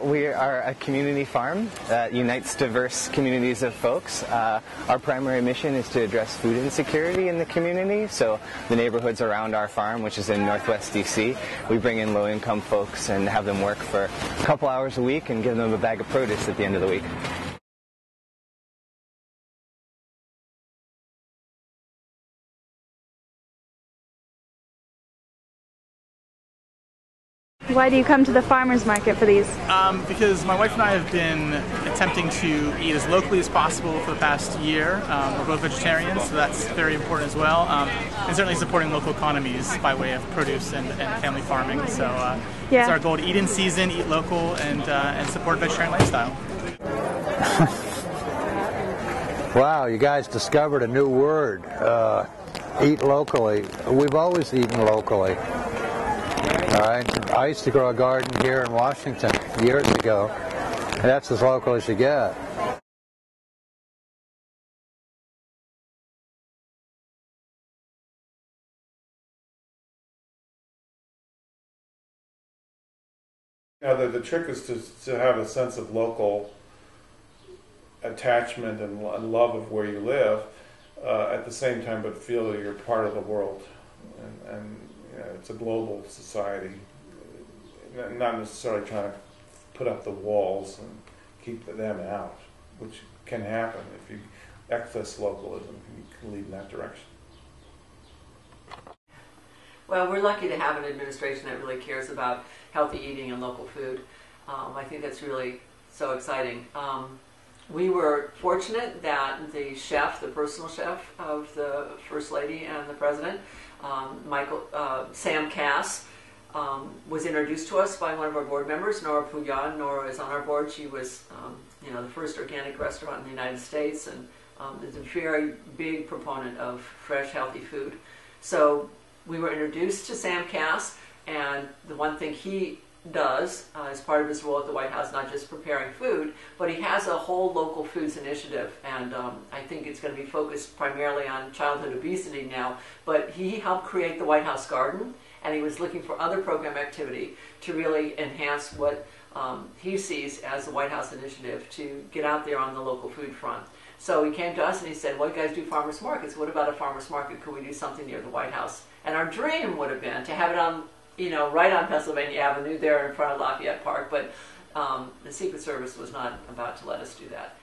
We are a community farm that unites diverse communities of folks. Our primary mission is to address food insecurity in the community. So the neighborhoods around our farm, which is in Northwest DC, we bring in low-income folks and have them work for a couple hours a week and give them a bag of produce at the end of the week. Why do you come to the farmers market for these? Because my wife and I have been attempting to eat as locally as possible for the past year. We're both vegetarians, so that's very important as well. And certainly supporting local economies by way of produce and family farming. So it's our goal to eat in season, eat local, and support vegetarian lifestyle. Wow, you guys discovered a new word. Eat locally. We've always eaten locally. All right. I used to grow a garden here in Washington years ago, and that's as local as you get. Now, the trick is to have a sense of local attachment and love of where you live at the same time, but feel that you're part of the world. And you know, it's a global society, not necessarily trying to put up the walls and keep them out, which can happen if you excess localism can lead in that direction. Well, we're lucky to have an administration that really cares about healthy eating and local food. I think that's really so exciting. We were fortunate that the chef, the personal chef of the First Lady and the President, Sam Cass, was introduced to us by one of our board members, Nora Pouyan. Nora is on our board. She was, the first organic restaurant in the United States, and is a very big proponent of fresh, healthy food. So we were introduced to Sam Cass, and the one thing he does as part of his role at the White House, not just preparing food, but he has a whole local foods initiative, and I think it's going to be focused primarily on childhood obesity now, but he helped create the White House Garden, and he was looking for other program activity to really enhance what he sees as the White House initiative to get out there on the local food front. So he came to us and he said, well, you guys do farmers markets. What about a farmers market? Could we do something near the White House? And our dream would have been to have it on, right on Pennsylvania Avenue there in front of Lafayette Park, but the Secret Service was not about to let us do that.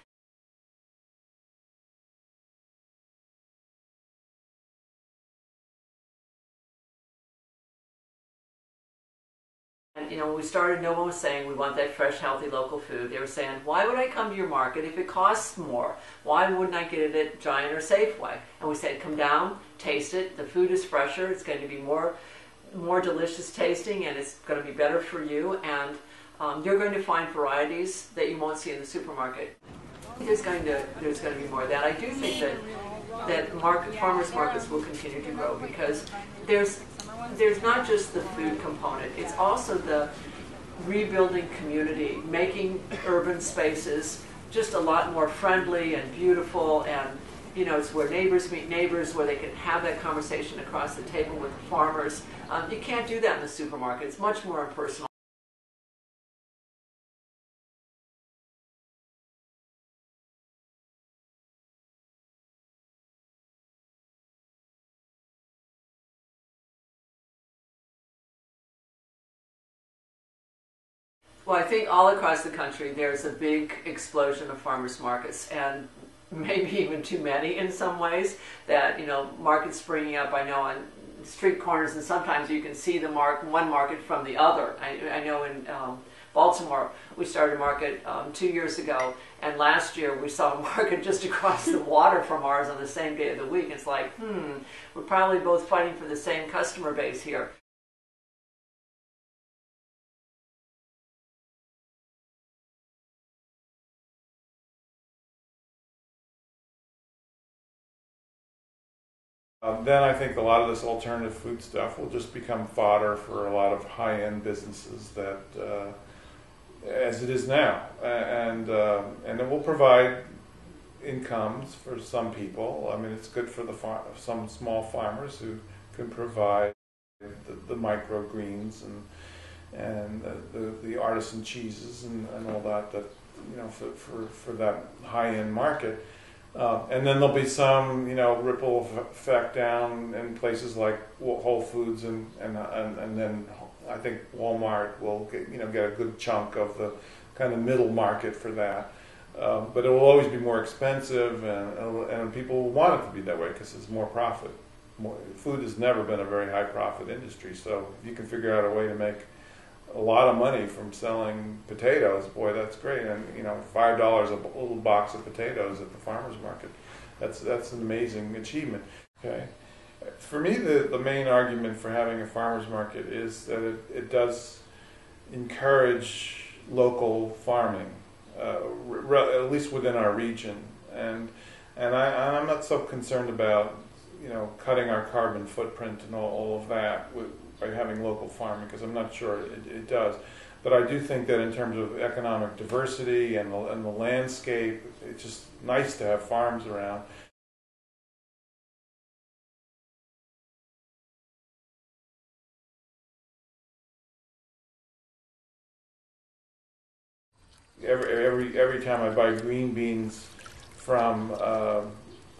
And when we started, no one was saying we want that fresh, healthy, local food. They were saying, why would I come to your market if it costs more? Why wouldn't I get it at Giant or Safeway? And we said, come down, taste it. The food is fresher. It's going to be more delicious tasting, and it's going to be better for you. And you're going to find varieties that you won't see in the supermarket. There's going to be more of that. I do think that farmers markets will continue to grow because there's not just the food component, it's also the rebuilding community, making urban spaces just a lot more friendly and beautiful, and it's where neighbors meet neighbors, where they can have that conversation across the table with farmers. You can't do that in the supermarket. It's much more impersonal. Well, I think all across the country there's a big explosion of farmers markets, and maybe even too many in some ways, that markets springing up. I know on street corners, and sometimes you can see one market from the other. I know in Baltimore we started a market 2 years ago, and last year we saw a market just across the water from ours on the same day of the week. It's like, we're probably both fighting for the same customer base here. Then I think a lot of this alternative food stuff will just become fodder for a lot of high-end businesses that, as it is now, and it will provide incomes for some people. I mean, it's good for some small farmers who can provide the microgreens and the artisan cheeses and all that for that high-end market. And then there'll be some, ripple effect down in places like Whole Foods, and then I think Walmart will get a good chunk of the kind of middle market for that. But it will always be more expensive, and people want it to be that way because it's more profit. Food has never been a very high profit industry, so if you can figure out a way to make a lot of money from selling potatoes, boy, that's great. And $5 a little box of potatoes at the farmer's market, that's an amazing achievement. Okay, for me, the main argument for having a farmer's market is that it does encourage local farming, at least within our region, and I'm not so concerned about cutting our carbon footprint and all of that by having local farming, because I'm not sure it does. But I do think that in terms of economic diversity and the landscape, it's just nice to have farms around. Every time I buy green beans from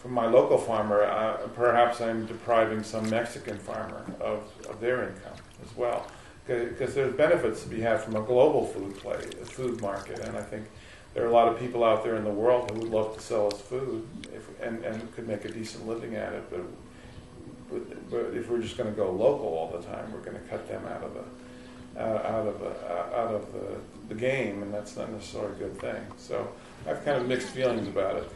my local farmer, perhaps I'm depriving some Mexican farmer of their income as well, because there's benefits to be had from a global food market, and I think there are a lot of people out there in the world who would love to sell us food and could make a decent living at it, but if we're just going to go local all the time, we're going to cut them out of the game, and that's not necessarily a good thing. So I have kind of mixed feelings about it,